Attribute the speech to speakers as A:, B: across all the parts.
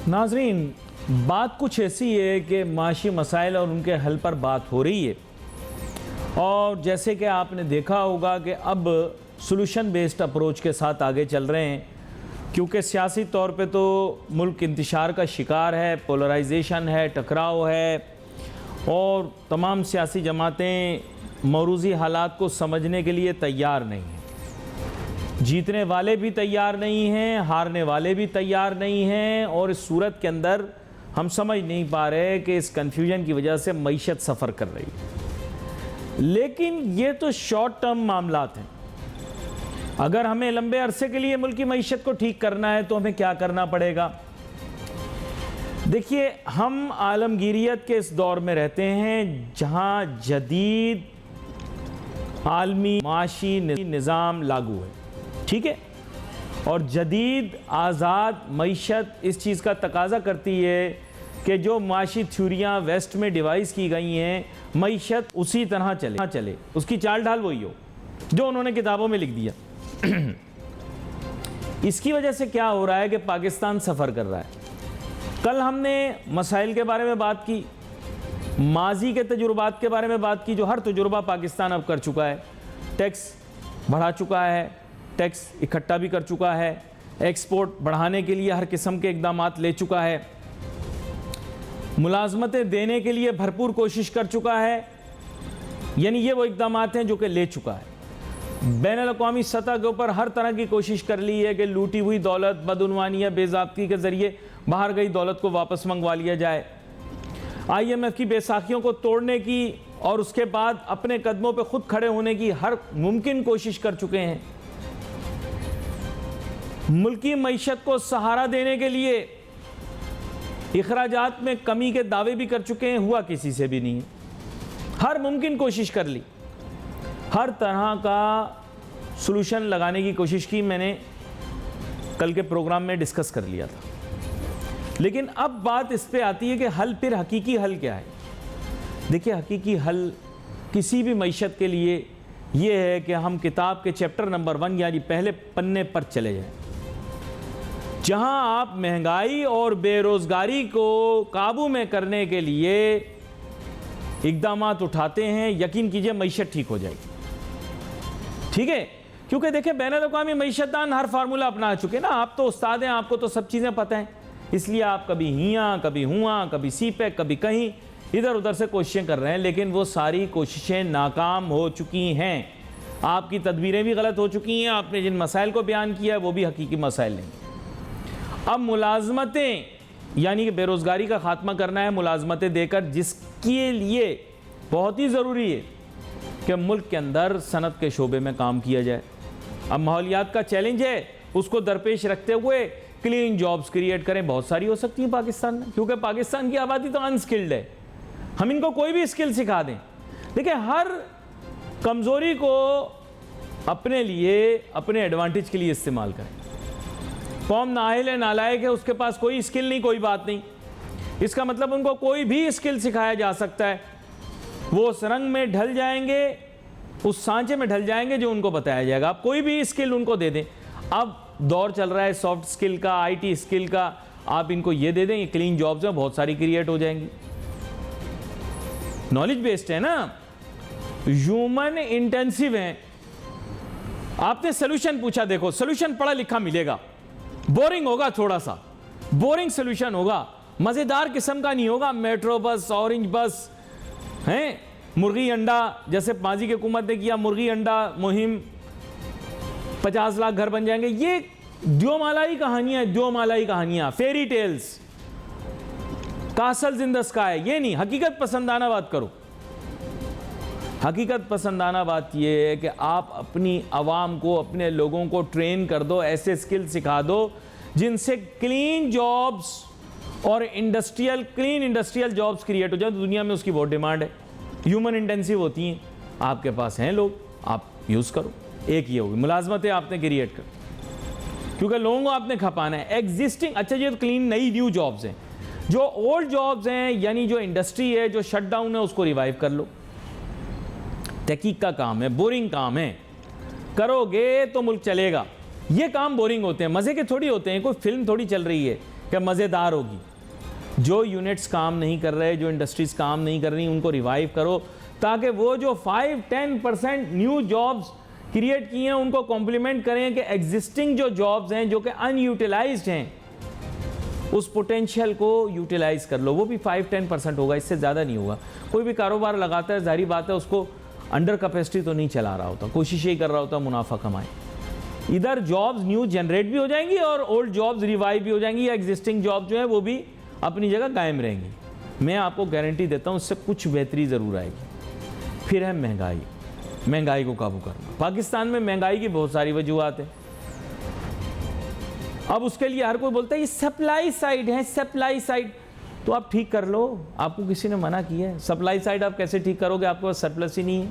A: नाजरीन, बात कुछ ऐसी है कि माशी मसाइल और उनके हल पर बात हो रही है, और जैसे कि आपने देखा होगा कि अब सॉल्यूशन बेस्ड अप्रोच के साथ आगे चल रहे हैं, क्योंकि सियासी तौर पे तो मुल्क इंतशार का शिकार है, पोलराइजेशन है, टकराव है, और तमाम सियासी जमातें मौरूज़ी हालात को समझने के लिए तैयार नहीं हैं। जीतने वाले भी तैयार नहीं हैं, हारने वाले भी तैयार नहीं हैं, और इस सूरत के अंदर हम समझ नहीं पा रहे कि इस कन्फ्यूजन की वजह से मईशत सफ़र कर रही है। लेकिन ये तो शॉर्ट टर्म मामलात हैं। अगर हमें लंबे अरसे के लिए मुल्क की मईशत को ठीक करना है तो हमें क्या करना पड़ेगा? देखिए, हम आलमगीरियत के इस दौर में रहते हैं जहां जदीद आलमी माशी निज़ाम लागू है, ठीक है, और जदीद आज़ाद मईशत इस चीज़ का तकाजा करती है कि जो माशी थ्योरियाँ वेस्ट में डिवाइस की गई हैं, मईशत उसी तरह चले, उसकी चाल ढाल वही हो जो उन्होंने किताबों में लिख दिया। इसकी वजह से क्या हो रहा है कि पाकिस्तान सफ़र कर रहा है। कल हमने मसाइल के बारे में बात की, माजी के तजुर्बात के बारे में बात की, जो हर तजुर्बा पाकिस्तान अब कर चुका है। टैक्स बढ़ा चुका है, टैक्स इकट्ठा भी कर चुका है, एक्सपोर्ट बढ़ाने के लिए हर किस्म के इक़दामात ले चुका है, मुलाजमतें देने के लिए भरपूर कोशिश कर चुका है। यानी ये वो इक़दामात हैं जो कि ले चुका है। बैनुल-अक़वामी सतह के ऊपर हर तरह की कोशिश कर ली है कि लूटी हुई दौलत बदउनवानी या बेज़ाब्ती के ज़रिए बाहर गई दौलत को वापस मंगवा लिया जाए। IMF की बेसाखियों को तोड़ने की और उसके बाद अपने कदमों पे खुद खड़े होने की हर मुमकिन कोशिश कर चुके हैं। मुल्की मईशत को सहारा देने के लिए इखराजात में कमी के दावे भी कर चुके हैं, हुआ किसी से भी नहीं है। हर मुमकिन कोशिश कर ली, हर तरह का सॉल्यूशन लगाने की कोशिश की। मैंने कल के प्रोग्राम में डिस्कस कर लिया था। लेकिन अब बात इस पे आती है कि हल, फिर हकीकी हल क्या है? देखिए, हकीकी हल किसी भी मईशत के लिए ये है कि हम किताब के चैप्टर नंबर 1 यानी पहले पन्ने पर चले जाएं, जहां आप महंगाई और बेरोज़गारी को काबू में करने के लिए इक़दामात उठाते हैं। यकीन कीजिए मईशत ठीक हो जाएगी, ठीक है। क्योंकि देखिए, बैनुल-अक़वामी मईशतदान हर फार्मूला अपना चुके ना। आप तो उस्ताद हैं, आपको तो सब चीज़ें पता हैं, इसलिए आप कभी हियाँ, कभी हुआ, कभी सीपैक, कभी कहीं इधर उधर से कोशिशें कर रहे हैं। लेकिन वो सारी कोशिशें नाकाम हो चुकी हैं। आपकी तदबीरें भी गलत हो चुकी हैं। आपने जिन मसाइल को बयान किया है वो भी हकीकी मसाइल नहीं। अब मुलाजमतें यानी कि बेरोज़गारी का ख़ात्मा करना है, मुलाजमतें देकर, जिसके लिए बहुत ही ज़रूरी है कि मुल्क के अंदर सनत के शोबे में काम किया जाए। अब माहौलियात का चैलेंज है, उसको दरपेश रखते हुए क्लीन जॉब्स क्रिएट करें। बहुत सारी हो सकती हैं पाकिस्तान में, क्योंकि पाकिस्तान की आबादी तो अनस्किल्ड है। हम इनको कोई भी स्किल सिखा दें। देखिए, हर कमज़ोरी को अपने लिए, अपने एडवांटेज के लिए इस्तेमाल करें। कौम नाअहल है, नालायक है, उसके पास कोई स्किल नहीं, कोई बात नहीं। इसका मतलब उनको कोई भी स्किल सिखाया जा सकता है। वो उस रंग में ढल जाएंगे, उस सांचे में ढल जाएंगे जो उनको बताया जाएगा। आप कोई भी स्किल उनको दे दें। अब दौर चल रहा है सॉफ्ट स्किल का, IT स्किल का। आप इनको ये दे दें, ये क्लीन जॉब्स में बहुत सारी क्रिएट हो जाएंगी। नॉलेज बेस्ड है ना, ह्यूमन इंटेंसिव है। आपने सोल्यूशन पूछा, देखो सोल्यूशन पढ़ा लिखा मिलेगा, बोरिंग होगा, थोड़ा सा बोरिंग सोल्यूशन होगा, मजेदार किस्म का नहीं होगा। मेट्रो बस, ऑरेंज बस हैं, मुर्गी अंडा, जैसे माजी की हुकूमत ने किया मुर्गी अंडा मुहिम, 50 लाख घर बन जाएंगे। ये द्योमालाई कहानियां, द्योमालाई कहानियां, fairy tales, castle in the sky. ये नहीं, हकीकत पसंदाना बात करो। हकीकत पसंदाना बात यह है कि आप अपनी आवाम को, अपने लोगों को ट्रेन कर दो, ऐसे स्किल सिखा दो जिनसे क्लीन जॉब्स और क्लीन इंडस्ट्रियल जॉब्स क्रिएट हो जाए। तो दुनिया में उसकी बहुत डिमांड है। ह्यूमन इंटेंसिव होती हैं, आपके पास हैं लोग, आप यूज़ करो। एक ये होगी, मुलाजमतें आपने क्रिएट कर, क्योंकि लोगों को आपने खपाना है। एग्जिस्टिंग, अच्छा ये तो क्लीन नई न्यू जॉब्स हैं। जो ओल्ड जॉब्स हैं यानी जो इंडस्ट्री है, जो शट डाउन है, उसको रिवाइव कर लो। तहकीक का काम है, बोरिंग काम है, करोगे तो मुल्क चलेगा। ये काम बोरिंग होते हैं, मज़े के थोड़ी होते हैं। कोई फिल्म थोड़ी चल रही है क्या मज़ेदार होगी। जो यूनिट्स काम नहीं कर रहे, जो इंडस्ट्रीज काम नहीं कर रही, उनको रिवाइव करो, ताकि वो जो 5-10% न्यू जॉब्स क्रिएट किए हैं उनको कॉम्प्लीमेंट करें कि एग्जिस्टिंग जो जॉब्स हैं जो कि अनयूटिलाइज्ड हैं, उस पोटेंशियल को यूटिलाइज कर लो। वो भी 5-10% होगा, इससे ज़्यादा नहीं होगा। कोई भी कारोबार लगाता है, जाहिर बात है उसको अंडर कैपेसिटी तो नहीं चला रहा होता, कोशिश यही कर रहा होता मुनाफा कमाए। इधर जॉब्स न्यू जनरेट भी हो जाएंगी और ओल्ड जॉब्स रिवाइव भी हो जाएंगी, या एग्जिस्टिंग जॉब जो है वो भी अपनी जगह कायम रहेंगी। मैं आपको गारंटी देता हूँ इससे कुछ बेहतरी ज़रूर आएगी। फिर है महंगाई, महंगाई को काबू करना। पाकिस्तान में महंगाई की बहुत सारी वजूहत है। अब उसके लिए हर कोई बोलता है ये सप्लाई साइड है, सप्लाई साइड। तो आप ठीक कर लो, आपको किसी ने मना किया है? सप्लाई साइड आप कैसे ठीक करोगे, आपके पास सरप्लस ही नहीं है।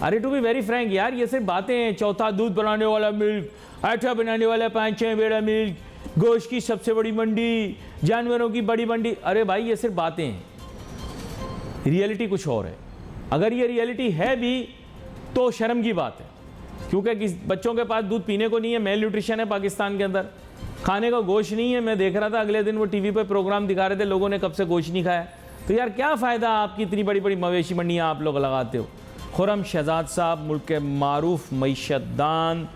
A: अरे टू बी वेरी फ्रैंक यार, ये सिर्फ बातें हैं। चौथा दूध बनाने वाला मिल्क, आटा बनाने वाला 5-6 बेड़ा मिल्क, गोश्त की सबसे बड़ी मंडी, जानवरों की बड़ी मंडी। अरे भाई ये सिर्फ बातें हैं, रियलिटी कुछ और है। अगर ये रियलिटी है भी तो शर्म की बात है, क्योंकि बच्चों के पास दूध पीने को नहीं है, मेल न्यूट्रिशन है पाकिस्तान के अंदर, खाने का गोश्त नहीं है। मैं देख रहा था अगले दिन वो टीवी पे प्रोग्राम दिखा रहे थे, लोगों ने कब से गोश्त नहीं खाया। तो यार क्या फ़ायदा आपकी इतनी बड़ी बड़ी मवेशी मंडियाँ आप लोग लगाते हो। खुर्रम शहजाद साहब मुल्क के मारूफ मईशतदान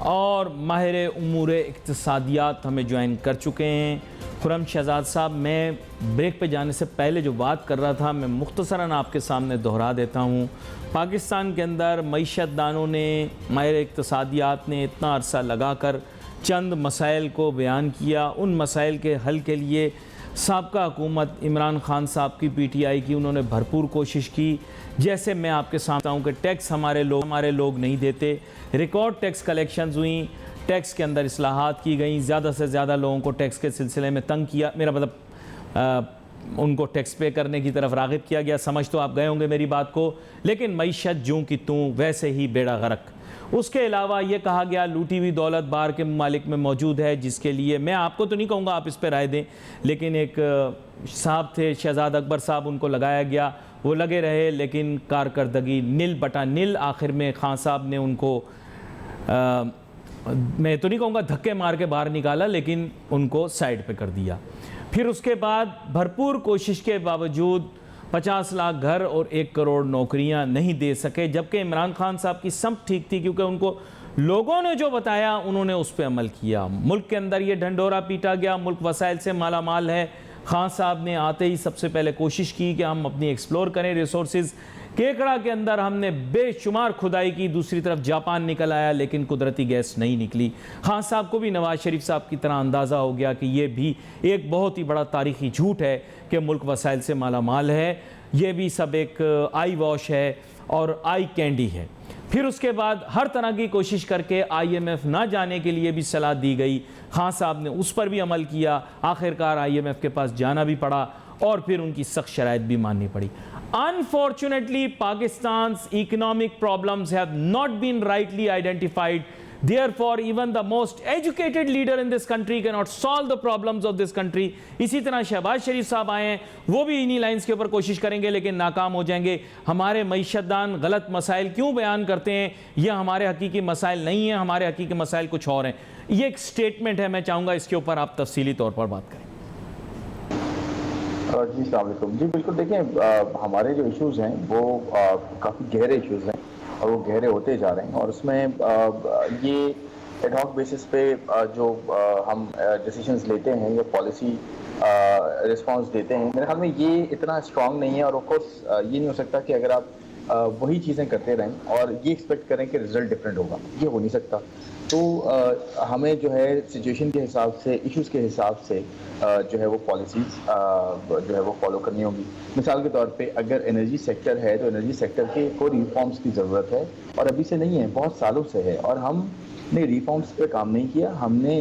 A: और माहिर उमूर इक्तिसादियात हमें ज्वाइन कर चुके हैं। खुर्रम शहजाद साहब, मैं ब्रेक पे जाने से पहले जो बात कर रहा था मैं मुख्तसरन आपके सामने दोहरा देता हूँ। पाकिस्तान के अंदर मईशतदानों ने, माहिर इक्तिसादियात ने इतना अरसा लगा कर चंद मसाइल को बयान किया। उन मसाइल के हल के लिए साबका हुकूमत इमरान खान साहब की PTI की उन्होंने भरपूर कोशिश की। जैसे मैं आपके सामने हूँ कि टैक्स हमारे लोग नहीं देते, रिकॉर्ड टैक्स कलेक्शंस हुई, टैक्स के अंदर इस्लाहात की गई, ज़्यादा से ज़्यादा लोगों को टैक्स के सिलसिले में तंग किया, मेरा मतलब उनको टैक्स पे करने की तरफ राग़िब किया गया। समझ तो आप गए होंगे मेरी बात को, लेकिन मईशत जूँ की तूँ वैसे ही बेड़ा गर्क। उसके अलावा ये कहा गया लूटी हुई दौलत बाहर के ममालिक में मौजूद है, जिसके लिए मैं आपको तो नहीं कहूँगा आप इस पर राय दें, लेकिन एक साहब थे शहजाद अकबर साहब, उनको लगाया गया, वो लगे रहे, लेकिन कारकर्दगी नील बटा नील। आखिर में खान साहब ने उनको मैं तो नहीं कहूँगा धक्के मार के बाहर निकाला, लेकिन उनको साइड पे कर दिया। फिर उसके बाद भरपूर कोशिश के बावजूद 50 लाख घर और 1 करोड़ नौकरियां नहीं दे सके, जबकि इमरान खान साहब की समझ ठीक थी, क्योंकि उनको लोगों ने जो बताया उन्होंने उस पर अमल किया। मुल्क के अंदर ये ढंढोरा पीटा गया, मुल्क वसाइल से माला माल है। खान साहब ने आते ही सबसे पहले कोशिश की कि हम अपनी एक्सप्लोर करें रिसोर्सेज। केकड़ा के अंदर हमने बेशुमार खुदाई की, दूसरी तरफ जापान निकल आया, लेकिन कुदरती गैस नहीं निकली। खान साहब को भी नवाज शरीफ साहब की तरह अंदाज़ा हो गया कि ये भी एक बहुत ही बड़ा तारीखी झूठ है कि मुल्क वसाइल से माला माल है, ये भी सब एक आई वॉश है और आई कैंडी है। फिर उसके बाद हर तरह की कोशिश करके IMF ना जाने के लिए भी सलाह दी गई। खान साहब ने उस पर भी अमल किया, आखिरकार IMF के पास जाना भी पड़ा और फिर उनकी सख्त शराइत भी माननी पड़ी। Unfortunately, Pakistan's economic problems have not been rightly identified. Therefore, even the most educated leader in this country cannot solve the problems of this country. इसी तरह शहबाज शरीफ साहब आए हैं, वो भी इन्हीं लाइंस के ऊपर कोशिश करेंगे, लेकिन नाकाम हो जाएंगे। हमारे मईशतदान गलत मसाइल क्यों बयान करते हैं? यह हमारे हकीकी मसाइल नहीं है, हमारे हकीकी मसाइल कुछ और हैं। ये एक स्टेटमेंट है, मैं चाहूँगा इसके ऊपर आप तफसीली तौर पर बात करें।
B: जी अस्सलाम वालेकुम। जी बिल्कुल, देखें हमारे जो इश्यूज़ हैं वो काफ़ी गहरे इश्यूज़ हैं और वो गहरे होते जा रहे हैं, और उसमें ये एडहॉक बेसिस पे जो हम डिसीजंस लेते हैं या पॉलिसी रिस्पांस देते हैं, मेरे ख्याल में ये इतना स्ट्रांग नहीं है। और ऑफ कोर्स ये नहीं हो सकता कि अगर आप वही चीज़ें करते रहें और ये एक्सपेक्ट करें कि रिजल्ट डिफरेंट होगा, ये हो नहीं सकता। तो हमें जो है सिचुएशन के हिसाब से, इश्यूज़ के हिसाब से जो है वो पॉलिसीज़ जो है वो फॉलो करनी होगी। मिसाल के तौर पे अगर एनर्जी सेक्टर है तो एनर्जी सेक्टर के को रिफॉर्म्स की ज़रूरत है, और अभी से नहीं है, बहुत सालों से है, और हमने रिफॉर्म्स पे काम नहीं किया। हमने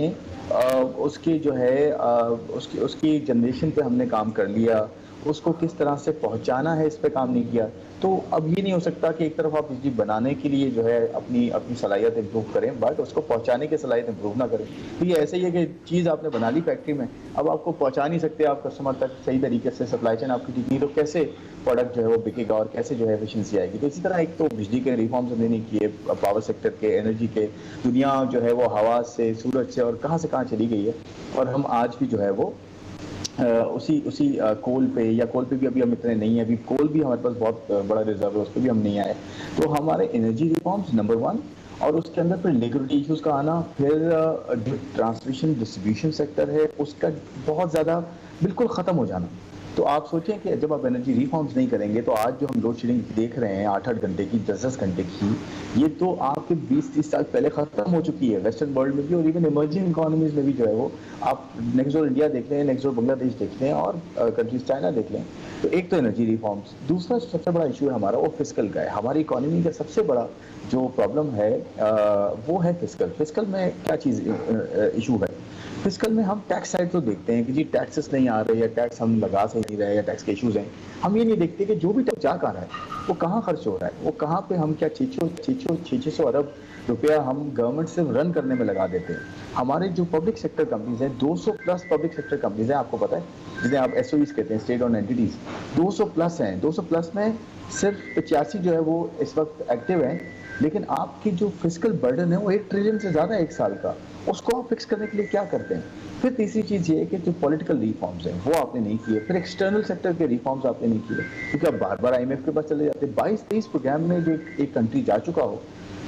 B: उसकी जो है उसकी जनरेशन पे हमने काम कर लिया, उसको किस तरह से पहुंचाना है, इस पे काम नहीं किया। तो अब ये नहीं हो सकता कि एक तरफ आप बिजली बनाने के लिए जो है अपनी अपनी सलाहियत इम्प्रूव करें, बट उसको पहुंचाने की सलाहियत इम्प्रूव ना करें। तो ये ऐसे ही है कि चीज़ आपने बना ली फैक्ट्री में, अब आपको पहुंचा नहीं सकते आप कस्टमर तक सही तरीके से, सप्लाई चेन आपकी ठीक नहीं, तो कैसे प्रोडक्ट जो है वो बिकेगा और कैसे जो है एफिशिएंसी आएगी। तो इसी तरह एक तो बिजली के रिफॉर्म्स हमने नहीं किए, पावर सेक्टर के, एनर्जी के, दुनिया जो है वो हवा से, सूरज से और कहाँ से कहाँ चली गई है, और हम आज भी जो है वो उसी कोल पे, या कोल पे भी अभी हम इतने नहीं है, अभी कोल भी हमारे पास बहुत बड़ा रिजर्व है, उस पर भी हम नहीं आए। तो हमारे एनर्जी रिफॉर्म्स नंबर 1, और उसके अंदर फिर लिक्विडिटी इश्यूज का आना, फिर जो ट्रांसमिशन डिस्ट्रीब्यूशन सेक्टर है उसका बहुत ज़्यादा बिल्कुल ख़त्म हो जाना। तो आप सोचें कि जब आप एनर्जी रिफॉर्म्स नहीं करेंगे तो आज जो हम लोड शेडिंग देख रहे हैं 8-8 घंटे की, 10-10 घंटे की, ये तो आपके 20-30 साल पहले ख़त्म हो चुकी है वेस्टर्न वर्ल्ड में भी, और इवन इमर्जिंग इकोनॉमीज में भी जो है वो, आप नेक्स्ट डोर इंडिया देख लें, नेक्स्ट डोर बांग्लादेश देख लें, और कंट्रीज चाइना देख लें। तो एक तो एनर्जी रिफॉर्म्स, दूसरा सबसे बड़ा इशू है हमारा वो फिस्कल का है। हमारी इकोनॉमी का सबसे बड़ा जो प्रॉब्लम है वो है फिस्कल। फिस्कल में क्या चीज़ इशू है? फिस्कल में हम टैक्स साइड तो देखते हैं कि जी टैक्सेस नहीं आ रहे, या टैक्स हम लगा से नहीं रहे, या टैक्स के इश्यूज हैं। हम ये नहीं देखते कि जो भी टैक्स जा कहाँ रहा है, वो कहाँ खर्च हो रहा है, वो कहाँ पे हम क्या 600 अरब रुपया हम गवर्नमेंट से रन करने में लगा देते हैं। हमारे जो पब्लिक सेक्टर कंपनीज हैं, 200 प्लस पब्लिक सेक्टर कंपनीज हैं, आपको पता है, जिन्हें आप एसओईज कहते हैं, स्टेट ओन एंटिटीज, 200 प्लस हैं। 200 प्लस में सिर्फ 85 जो है वो इस वक्त एक्टिव हैं, लेकिन आपकी जो फिजिकल बर्डन है वो 1 ट्रिलियन से ज़्यादा है एक साल का, उसको आप फिक्स करने के लिए क्या करते हैं? फिर तीसरी चीज़ ये है कि जो पॉलिटिकल रिफॉर्म्स हैं वो आपने नहीं किए, फिर एक्सटर्नल सेक्टर के रिफॉर्म्स आपने नहीं किए, क्योंकि आप बार बार आईएमएफ के पास चले जाते हैं। 22-23 प्रोग्राम में जो एक कंट्री जा चुका हो,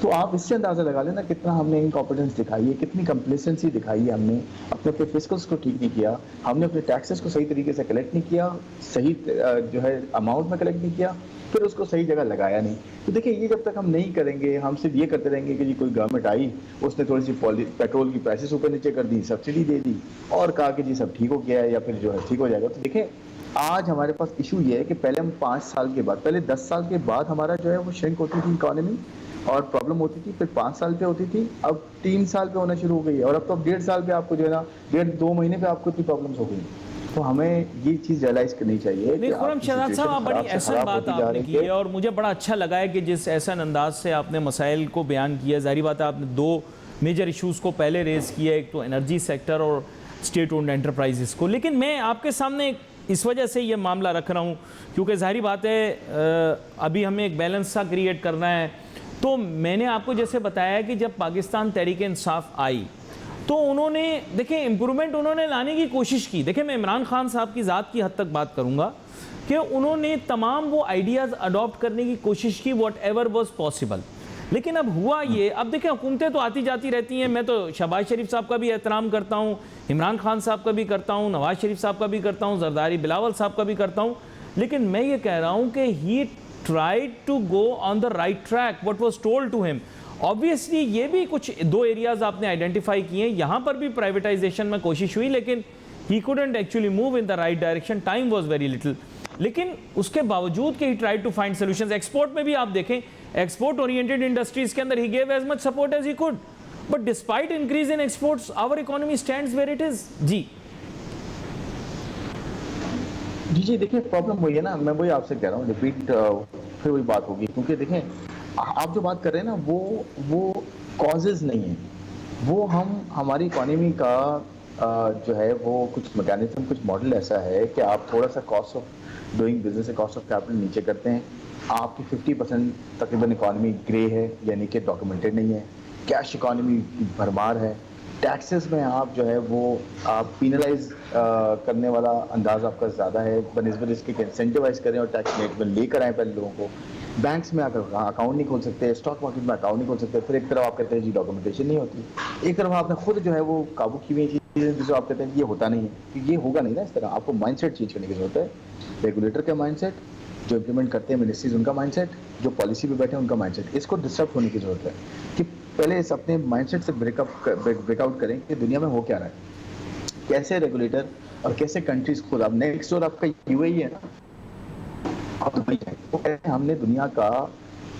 B: तो आप इससे अंदाज़ा लगा लेना कितना हमने इनकॉम्पिटेंस दिखाई है, कितनी कंप्लेसेंसी दिखाई है हमने, अपने फिस्कल्स को ठीक नहीं किया, हमने अपने टैक्सेस को सही तरीके से कलेक्ट नहीं किया, सही जो है अमाउंट में कलेक्ट नहीं किया, फिर उसको सही जगह लगाया नहीं। तो देखिए, ये जब तक हम नहीं करेंगे, हम सिर्फ ये करते रहेंगे कि जी कोई गवर्नमेंट आई, उसने थोड़ी सी पेट्रोल की प्राइसेस ऊपर नीचे कर दी, सब्सिडी दे दी और कहा कि जी सब ठीक हो गया है, या फिर जो है ठीक हो जाएगा। तो देखें, आज हमारे पास इशू ये है कि पहले हम 5 साल के बाद, पहले 10 साल के बाद हमारा जो है वो श्रिंक होती थी इकोनॉमी और प्रॉब्लम होती थी, फिर 5 साल पे होती थी, अब 3 साल पे होना शुरू हो गई है, और अब तो 1.5 साल पे आपको जो है ना, 1.5-2 महीने पे आपको इतनी प्रॉब्लम्स हो गई। तो हमें ये चीज़ रियलाइज करनी चाहिए।
A: नहीं खुर्रम शहजाद साहब, आप बड़ी एहसन बात आपने की है, और मुझे बड़ा अच्छा लगा है कि जिस एहसन अंदाज से आपने मसाइल को बयान किया। ज़ाहिर बात है, आपने 2 मेजर इशूज़ को पहले रेज़ किया, एक तो एनर्जी सेक्टर और स्टेट ओन्ड एंटरप्राइजेस को। लेकिन मैं आपके सामने इस वजह से ये मामला रख रहा हूँ क्योंकि ज़ाहिर बात है अभी हमें एक बैलेंस सा क्रिएट करना है। तो मैंने आपको जैसे बताया कि जब पाकिस्तान तहरीक इंसाफ आई तो उन्होंने, देखिए, इम्प्रूवमेंट उन्होंने लाने की कोशिश की। देखिए, मैं इमरान खान साहब की ज़ात की हद तक बात करूँगा कि उन्होंने तमाम वो आइडियाज़ अडॉप्ट करने की कोशिश की, वॉट एवर वॉज पॉसिबल। लेकिन अब हुआ ये, अब देखिए हुकूमतें तो आती जाती रहती हैं। मैं तो शहबाज शरीफ साहब का भी एहतराम करता हूँ, इमरान खान साहब का भी करता हूँ, नवाज शरीफ साहब का भी करता हूँ, जरदारी बिलावल साहब का भी करता हूँ। लेकिन मैं ये कह रहा हूँ कि he tried to go on the right track, what was told to him. Obviously ये भी कुछ 2 एरियाज आपने आइडेंटिफाई किए, यहाँ पर भी प्राइवेटाइजेशन में कोशिश हुई, लेकिन he couldn't actually move in the right direction, time was very little. लेकिन उसके बावजूद कि he tried to find solutions. Export में भी आप देखें, एक्सपोर्ट ओरिएंटेड इंडस्ट्रीज के अंदर he gave as much support as he could, but despite increase in exports our economy stands where it is.
B: जी देखिए, प्रॉब्लम वही है ना, मैं वही आपसे कह रहा हूँ, रिपीट फिर वही बात होगी, क्योंकि देखें, आप जो बात कर रहे हैं ना, वो कॉजेज नहीं है, वो हमारी इकोनॉमी का जो है वो कुछ मैकेनिज्म, कुछ मॉडल ऐसा है कि आप थोड़ा सा कॉस्ट ऑफ डूइंग बिजनेस से कॉस्ट ऑफ कैपिटल नीचे करते हैं, आपकी 50% तकरीबन इकोनॉमी ग्रे है, यानी कि डॉक्यूमेंटेड नहीं है, कैश इकोनॉमी की भरमार है, टैक्सेस में आप जो है वो आप पीनलाइज करने वाला अंदाज आपका ज़्यादा है बनिस्बत इसके कि इंसेंटिवाइज करें और टैक्स रेट में लेकर आए पहले लोगों को। बैंक्स में आकर अकाउंट नहीं खोल सकते, स्टॉक मार्केट में अकाउंट नहीं खोल सकते। फिर एक तरफ आप कहते हैं जी डॉक्यूमेंटेशन नहीं होती, एक तरफ आपने खुद जो है वो काबू की हुई चीज़ें जिसको आप कहते हैं ये होता नहीं है, कि ये होगा नहीं ना इस तरह। आपको माइंडसेट चेंज करने की जरूरत है, रेगुलेटर का माइंडसेट, जो इम्प्लीमेंट करते हैं मिनिस्ट्रीज उनका माइंडसेट, जो पॉलिसी पे बैठे हैं उनका माइंडसेट, इसको डिस्टर्ब होने की जरूरत है कि पहले इस अपने माइंडसेट से ब्रेकआउट करें कि दुनिया में हो क्या रहा है, कैसे रेगुलेटर और कैसे कंट्रीज खुद। अब नेक्स्ट और आपका यूएई है ना, आप दुबई है, तो कहते हैं हमने दुनिया का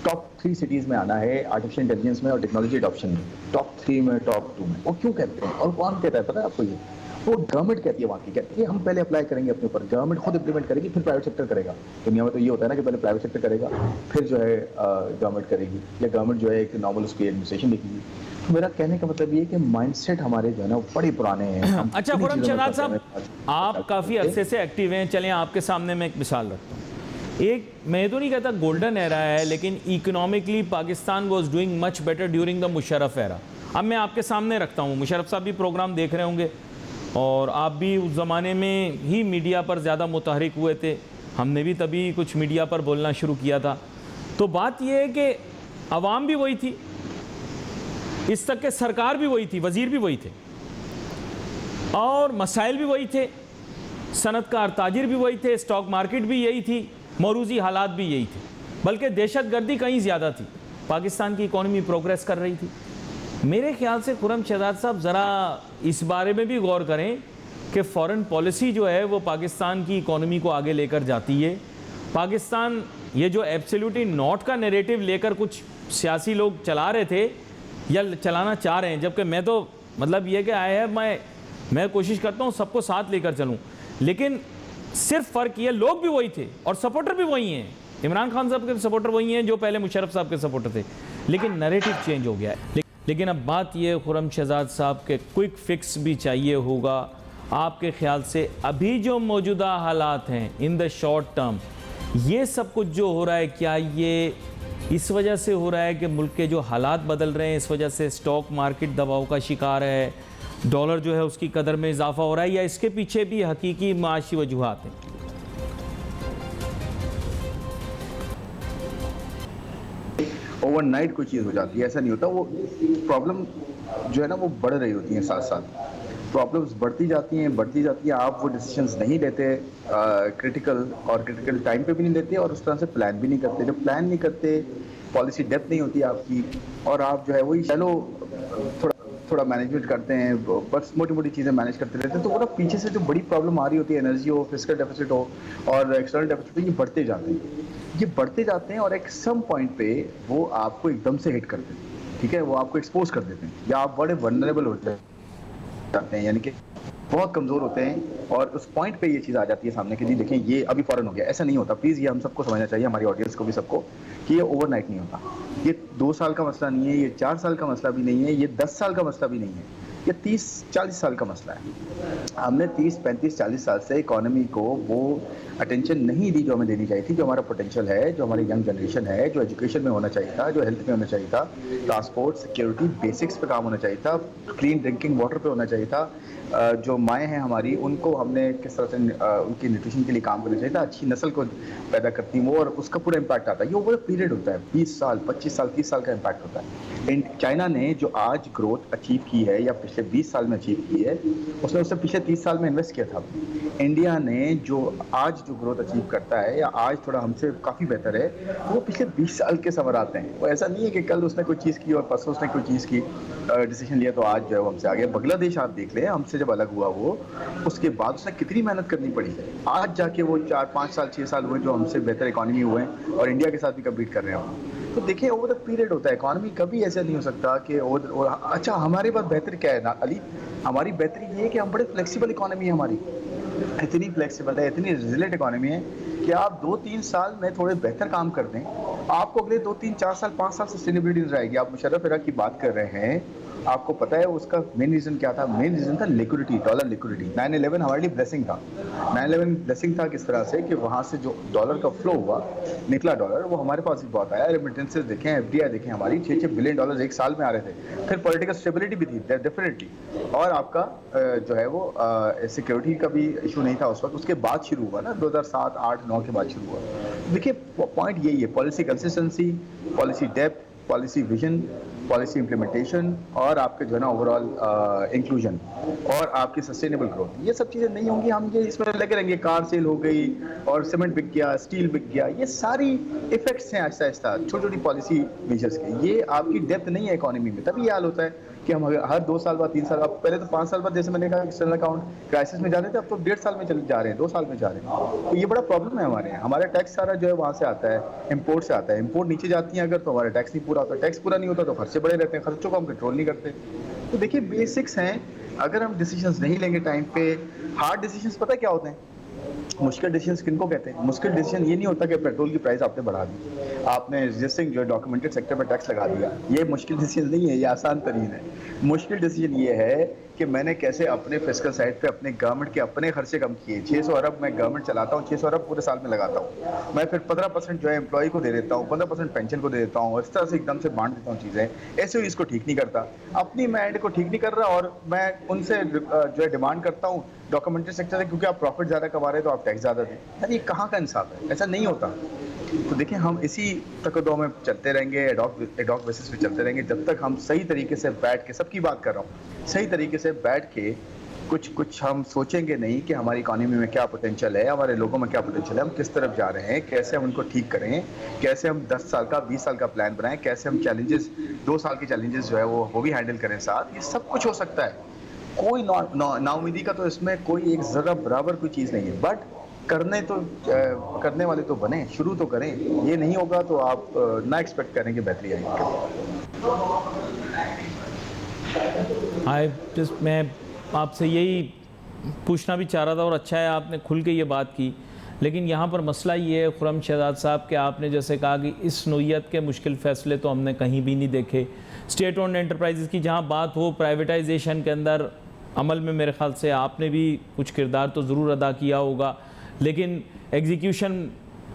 B: टॉप 3 सिटीज में आना है आर्टिफिशियल इंटेलिजेंस में और टेक्नोलॉजी एडॉप्शन में, टॉप 3 में, टॉप 2 में। वो क्यों कहते हैं और कौन कहता है पता है आपको? ये वो गवर्नमेंट कहती है वहाँ की, कहती है हम पहले अप्लाई करेंगे अपने ऊपर, गवर्नमेंट खुद इंप्लीमेंट करेगी, फिर प्राइवेट सेक्टर करेगा। दुनिया में तो ये होता है ना कि पहले प्राइवेट सेक्टर करेगा, फिर जो है गवर्नमेंट करेगी, या गवर्नमेंट जो है एक नॉर्मल उसकी एडमिनिस्ट्रेशन देखेगी। तो मेरा कहने का मतलब ये है कि माइंडसेट हमारे जो है ना बड़े पुराने हैं।
A: अच्छा खुर्रम शहजाद साहब, आप काफ़ी अरसे से एक्टिव हैं, चलें आपके सामने मैं एक मिसाल रखता हूँ। एक, मैं तो नहीं कहता गोल्डन एरा है, लेकिन economically Pakistan was doing much better during the Musharraf era. अब मैं आपके सामने रखता हूँ, मुशर्रफ साहब भी प्रोग्राम देख रहे होंगे और आप भी उस ज़माने में ही मीडिया पर ज़्यादा मुतहरिक हुए थे, हमने भी तभी कुछ मीडिया पर बोलना शुरू किया था। तो बात यह है कि अवाम भी वही थी, इस तक के सरकार भी वही थी, वज़ीर भी वही थे और मसाइल भी वही थे, सनतकार ताजिर भी वही थे, स्टॉक मार्केट भी यही थी, मौरूज़ी हालात भी यही थे, बल्कि दहशतगर्दी कहीं ज़्यादा थी। पाकिस्तान की इकॉनमी प्रोग्रेस कर रही थी। मेरे ख्याल से खुर्रम शहजाद साहब ज़रा इस बारे में भी गौर करें कि फ़ॉरेन पॉलिसी जो है वो पाकिस्तान की इकॉनमी को आगे लेकर जाती है। पाकिस्तान ये जो एब्सोल्युटली नॉट का नैरेटिव लेकर कुछ सियासी लोग चला रहे थे या चलाना चाह रहे हैं, जबकि मैं तो मतलब ये कि आया है मैं कोशिश करता हूँ सबको साथ लेकर चलूँ, लेकिन सिर्फ फ़र्क ये लोग भी वही थे और सपोर्टर भी वही हैं। इमरान खान साहब के सपोर्टर वही हैं जो पहले मुशर्रफ साहब के सपोर्टर थे, लेकिन नैरेटिव चेंज हो गया है। लेकिन अब बात ये खुर्रम शहजाद साहब के क्विक फिक्स भी चाहिए होगा। आपके ख्याल से अभी जो मौजूदा हालात हैं इन द शॉर्ट टर्म, ये सब कुछ जो हो रहा है, क्या ये इस वजह से हो रहा है कि मुल्क के जो हालात बदल रहे हैं, इस वजह से स्टॉक मार्केट दबाव का शिकार है, डॉलर जो है उसकी कदर में इजाफा हो रहा है, या इसके पीछे भी हकीकी माशी वजूहात हैं?
B: ओवरनाइट कोई चीज़ हो जाती है ऐसा नहीं होता। वो प्रॉब्लम जो है ना वो बढ़ रही होती है, साथ साथ प्रॉब्लम्स बढ़ती जाती हैं। आप वो डिसीजंस नहीं लेते क्रिटिकल टाइम पे भी नहीं लेते और उस तरह से प्लान भी नहीं करते। जब प्लान नहीं करते, पॉलिसी डेप्थ नहीं होती आपकी, और आप जो है वही चलो थोड़ा मैनेजमेंट करते हैं, बस मोटी मोटी चीज़ें मैनेज करते रहते हैं, तो वो ना पीछे से जो बड़ी प्रॉब्लम आ रही होती है, एनर्जी हो, फिस्कल डेफिसिट हो और एक्सटर्नल डेफिसिट हो, ये बढ़ते जाते हैं और एक सम पॉइंट पे वो आपको एकदम से हिट करते हैं। ठीक है, वो आपको एक्सपोज कर देते हैं या आप बड़े वल्नरेबल होते हैं, यानी कि बहुत कमज़ोर होते हैं और उस पॉइंट पे ये चीज़ आ जाती है सामने कि जी देखें ये अभी फ़ौरन हो गया। ऐसा नहीं होता, प्लीज़ ये हम सबको समझना चाहिए, हमारी ऑडियंस को भी सबको, कि ये ओवरनाइट नहीं होता। ये 2 साल का मसला नहीं है, ये 4 साल का मसला भी नहीं है, ये 10 साल का मसला भी नहीं है, ये 30-40 साल का मसला है। हमने 30-35-40 साल से इकोनॉमी को वो अटेंशन नहीं दी जो हमें देनी चाहिए थी, जो हमारा पोटेंशियल है, जो हमारी यंग जनरेशन है, जो एजुकेशन में होना चाहिए था, जो हेल्थ में होना चाहिए था, ट्रांसपोर्ट, सिक्योरिटी, बेसिक्स पे काम होना चाहिए था, क्लीन ड्रिंकिंग वाटर पे होना चाहिए था। जो माएँ हैं हमारी, उनको हमने किस तरह से उनकी न्यूट्रिशन के लिए काम करना चाहिए था, अच्छी नस्ल को पैदा करती वो, और उसका पूरा इम्पैक्ट आता है। ये ओवर पीरियड होता है, 20 साल, 25 साल, 30 साल का इम्पैक्ट होता है। चाइना ने जो आज ग्रोथ अचीव की है या पिछले 20 साल में अचीव की है, उसने उससे पिछले 30 साल में इन्वेस्ट किया था। इंडिया ने जो आज जो ग्रोथ अचीव करता है या आज थोड़ा हमसे काफ़ी बेहतर है, वो पिछले 20 साल के सवर आते हैं। वो ऐसा नहीं है कि कल उसने कोई चीज़ की और परसों उसने कोई चीज़ की डिसीजन लिया तो आज जो है वो हमसे आ गया। बांग्लादेश आप देख लें, हमसे जब अलग हुआ वो, उसके बाद उसने कितनी मेहनत करनी पड़ी है, आज जाके वो 4-5 साल 6 साल हुए जो हमसे बेहतर इकोनॉमी हुए हैं और इंडिया के साथ भी कम्पीट कर रहे हैं। तो देखिए ओवर द पीरियड होता है, इकोनॉमी कभी ऐसा नहीं हो सकता कि अच्छा हमारे पास बेहतर क्या है ना अली, हमारी बेहतरी ये है कि हम बड़े फ्लेक्सिबल इकोनॉमी है हमारी, इतनी फ्लेक्सिबल है, इतनी रिजिलेंट इकोनॉमी है कि आप 2-3 साल में थोड़े बेहतर काम कर दें, आपको अगले 2-3-4 साल 5 साल सस्टेनेबिलिटी नजर आएगी। आप मुशर्रफ एरा की बात कर रहे हैं, आपको पता है उसका मेन रीज़न क्या था? मेन रीज़न था लिक्विडिटी, डॉलर लिक्विडिटी। 9/11 हमारे लिए ब्लेसिंग था। 9/11 ब्लेसिंग था किस तरह से कि वहाँ से जो डॉलर का फ्लो हुआ, निकला डॉलर, वो हमारे पास भी बहुत आया। रेमिटेंसेस देखें, FDI देखें, हमारी 6-6 बिलियन डॉलर एक साल में आ रहे थे। फिर पॉलिटिकल स्टेबिलिटी भी थी डेफिनेटली, और आपका जो है वो सिक्योरिटी का भी इशू नहीं था उस वक्त। उसके बाद शुरू हुआ ना, 2007, 8, 9 के बाद शुरू हुआ। देखिए पॉइंट यही है, policy consistency, policy depth, policy vision, policy implementation और आपके जो है ना ओवरऑल इंक्लूजन और आपकी सस्टेनेबल ग्रोथ, ये सब चीज़ें नहीं होंगी, हम ये इसमें लगे रहेंगे। कार सेल हो गई और सीमेंट बिक गया, स्टील बिक गया, ये सारी इफेक्ट्स हैं आहिस्ता आहिस्ता छोटी छोटी पॉलिसी मेजर्स के। ये आपकी डेप्थ नहीं है इकोनॉमी में, तभी ये हाल होता है कि हम हर 2 साल बाद 3 साल बाद, पहले तो 5 साल बाद जैसे मैंने कहा एक्सटर्नल अकाउंट क्राइसिस में जाते थे, अब तो 1.5 साल में चले जा रहे हैं, 2 साल में जा रहे हैं। तो ये बड़ा प्रॉब्लम है हमारे यहाँ। हमारा टैक्स सारा जो है वहाँ से आता है, इम्पोर्ट से आता है। इम्पोर्ट नीचे जाती है अगर तो हमारा टैक्स नहीं पूरा होता, टैक्स पूरा नहीं होता तो खर्चे बढ़े रहते हैं, खर्चों को हम कंट्रोल नहीं करते। तो देखिए बेसिक्स हैं, अगर हम डिसीजंस नहीं लेंगे टाइम पे, हार्ड डिसीजंस पता है क्या होते हैं? मुश्किल डिसीजन किनको कहते हैं? मुश्किल डिसीजन ये नहीं होता कि पेट्रोल की प्राइस आपने बढ़ा दी, आपने रजिस्टरिंग जो डॉक्यूमेंटेड सेक्टर पर टैक्स लगा दिया। ये मुश्किल डिसीजन नहीं है, ये आसान तरीन है। मुश्किल डिसीजन ये है कि मैंने कैसे अपने फिस्कल साइड पे अपने गवर्नमेंट के अपने खर्चे कम किए। 600 अरब मैं गवर्नमेंट चलाता हूँ, 600 अरब पूरे साल में लगाता हूँ। मैं फिर 15% जो है एम्प्लॉय को दे देता हूँ, 15% पेंशन को दे देता हूँ, इस तरह से एकदम से बांट देता हूँ चीज़ें। ऐसे ही इसको ठीक नहीं करता, अपनी मैं एंड को ठीक नहीं कर रहा, और मैं उनसे जो है डिमांड करता हूँ डॉक्यूमेंटेड सेक्टर से, क्योंकि आप प्रॉफिट ज़्यादा कमा रहे हैं तो आप टैक्स ज़्यादा दें। यार ये कहाँ का इंसाफ है? ऐसा नहीं होता। तो देखिए, हम इसी तकदों में चलते रहेंगे, एडॉक बेसिस पे चलते रहेंगे, जब तक हम सही तरीके से बैठ के, सबकी बात कर रहा हूँ, सही तरीके से बैठ के कुछ हम सोचेंगे नहीं कि हमारी इकोनॉमी में क्या पोटेंशियल है, हमारे लोगों में क्या पोटेंशियल है, हम किस तरफ जा रहे हैं, कैसे हम उनको ठीक करें, कैसे हम 10 साल का 20 साल का प्लान बनाएं, कैसे हम चैलेंजेस 2 साल के चैलेंजेस जो है वो भी हैंडल करें साथ। ये सब कुछ हो सकता है, कोई नाउमीदी का तो इसमें कोई एक जरा बराबर कोई चीज़ नहीं है। बट करने वाले तो बने, शुरू तो करें। ये नहीं होगा तो आप ना एक्सपेक्ट करें कि बेहतरी आएगी।
A: मैं आपसे यही पूछना भी चाह रहा था, और अच्छा है आपने खुल के ये बात की। लेकिन यहाँ पर मसला ये है खुर्रम शहजाद साहब कि आपने जैसे कहा कि इस नोयत के मुश्किल फ़ैसले तो हमने कहीं भी नहीं देखे। स्टेट ओन्ड एंटरप्राइजेज़ की जहाँ बात हो, प्राइवेटाइजेशन के अंदर अमल में मेरे ख़्याल से आपने भी कुछ किरदार तो ज़रूर अदा किया होगा, लेकिन एग्जीक्यूशन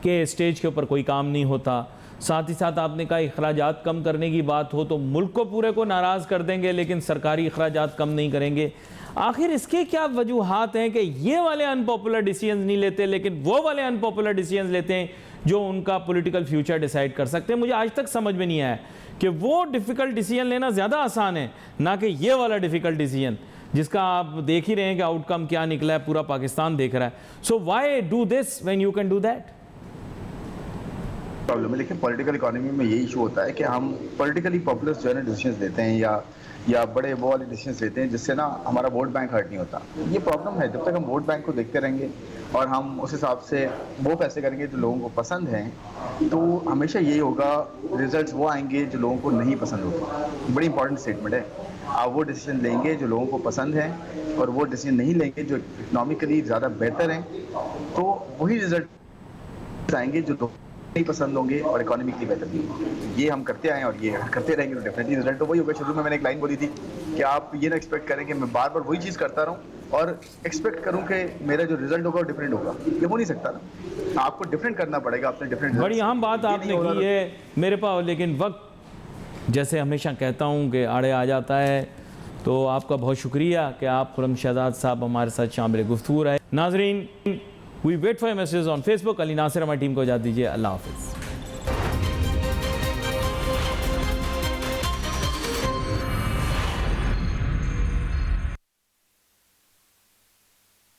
A: के स्टेज के ऊपर कोई काम नहीं होता। साथ ही साथ आपने कहा अखराजात कम करने की बात हो तो मुल्क को पूरे को नाराज़ कर देंगे, लेकिन सरकारी अखराजात कम नहीं करेंगे। आखिर इसके क्या वजूहात हैं कि ये वाले अनपॉपुलर डिसीजंस नहीं लेते, लेकिन वो वाले अनपॉपुलर डिसीजंस लेते हैं जो उनका पॉलिटिकल फ्यूचर डिसाइड कर सकते हैं? मुझे आज तक समझ में नहीं आया कि वो डिफ़िकल्ट डिसीजन लेना ज़्यादा आसान है ना कि ये वाला डिफ़िकल्ट डिसीजन, जिसका आप देख ही रहे हैं कि आउटकम क्या निकला है, पूरा पाकिस्तान देख रहा है। So why do this when you can do that?
B: Problem है, देखिए पॉलिटिकल इकोनॉमी में ये इशू होता है कि हम पॉलिटिकली पॉपुलर जो है ना डिसीजंस लेते हैं, या बड़े वो वाले डिसीजंस लेते हैं जिससे ना हमारा वोट बैंक हर्ट नहीं होता। ये प्रॉब्लम है। जब तक हम वोट बैंक को देखते रहेंगे और हम उस हिसाब से वो पैसे करेंगे जो लोगों को पसंद हैं, तो हमेशा यही होगा, रिजल्ट्स वो आएंगे जो लोगों को नहीं पसंद होते। बड़ी इंपॉर्टेंट स्टेटमेंट है। आप वो डिसीजन लेंगे जो लोगों को पसंद है, और वो डिसीजन नहीं लेंगे जो इकोनॉमिकली ज़्यादा बेहतर हैं, तो वही रिजल्ट आएंगे जो नहीं पसंद होंगे और इकोनॉमिकली बेहतर नहीं होंगे। ये हम करते आए और ये करते रहेंगे, तो डेफिनेटली रिजल्ट तो वही होगा। शुरू में मैंने एक लाइन बोली थी कि आप ये ना एक्सपेक्ट करें कि मैं बार बार वही चीज़ करता रहूं और एक्सपेक्ट करूं कि मेरा जो रिजल्ट होगा वो डिफरेंट होगा। ये हो नहीं सकता ना, आपको डिफरेंट करना पड़ेगा, अपने डिफरेंट।
A: बड़ी अहम बात आपने की है मेरे पास, लेकिन वक्त जैसे हमेशा कहता हूँ कि आड़े आ जाता है। तो आपका बहुत शुक्रिया कि आप खुर्रम शहजाद साहब हमारे साथ शामिल गुफ्तगू रहे। नाजरीन, we wait for message on Facebook. Ali Nasir हमारी टीम को इजाज़त दीजिए। अल्लाह हाफ़िज़।